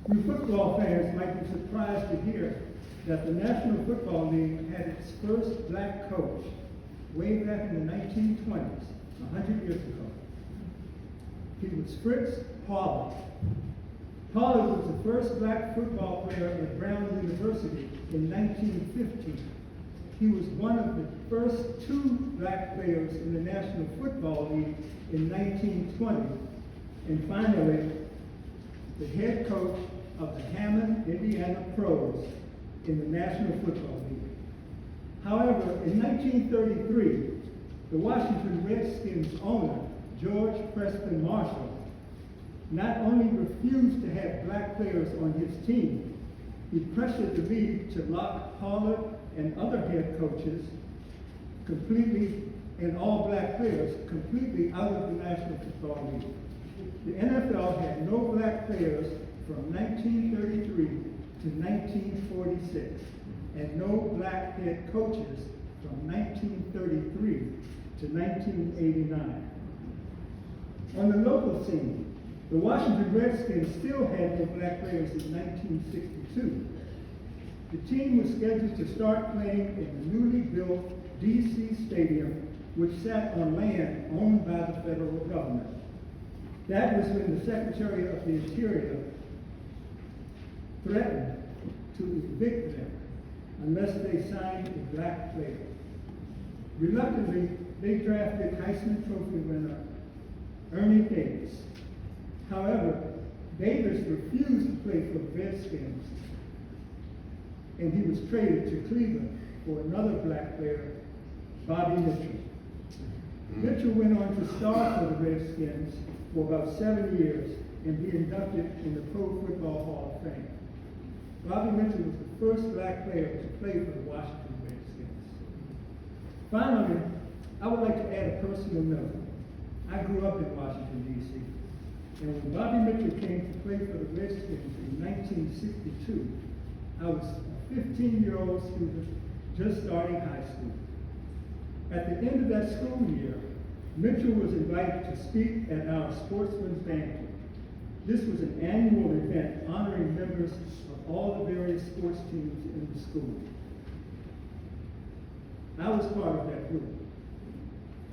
You football fans might be surprised to hear that the National Football League had its first black coach way back in the 1920s, 100 years ago. He was Fritz Pollard. Pollard was the first black football player at Brown University in 1915. He was one of the first two black players in the National Football League in 1920. And finally, the head coach of the Hammond, Indiana Pros in the National Football League. However, in 1933, the Washington Redskins owner, George Preston Marshall, not only refused to have black players on his team, he pressured the league to lock Pollard and other head coaches completely, and all black players completely out of the National Football League. The NFL had no black players from 1933 to 1946, and no black head coaches from 1933 to 1989. On the local scene, the Washington Redskins still had no black players in 1962. The team was scheduled to start playing in the newly built D.C. Stadium, which sat on land owned by the federal government. That was when the Secretary of the Interior threatened to evict them unless they signed a black player. Reluctantly, they drafted Heisman Trophy winner Ernie Davis. However, Davis refused to play for the Redskins, and he was traded to Cleveland for another black player, Bobby Mitchell. Mitchell went on to star for the Redskins for about 7 years and be inducted in the Pro Football Hall of Fame. Bobby Mitchell was the first black player to play for the Washington Redskins. Finally, I would like to add a personal note. I grew up in Washington, D.C., and when Bobby Mitchell came to play for the Redskins in 1962, I was a 15-year-old student just starting high school. At the end of that school year, Mitchell was invited to speak at our sportsman's banquet. This was an annual event honoring members of all the various sports teams in the school. I was part of that group,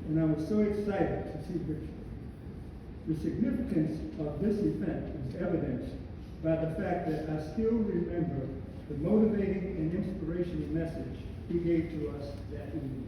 and I was so excited to see Mitchell. The significance of this event is evidenced by the fact that I still remember the motivating and inspirational message he gave to us that evening.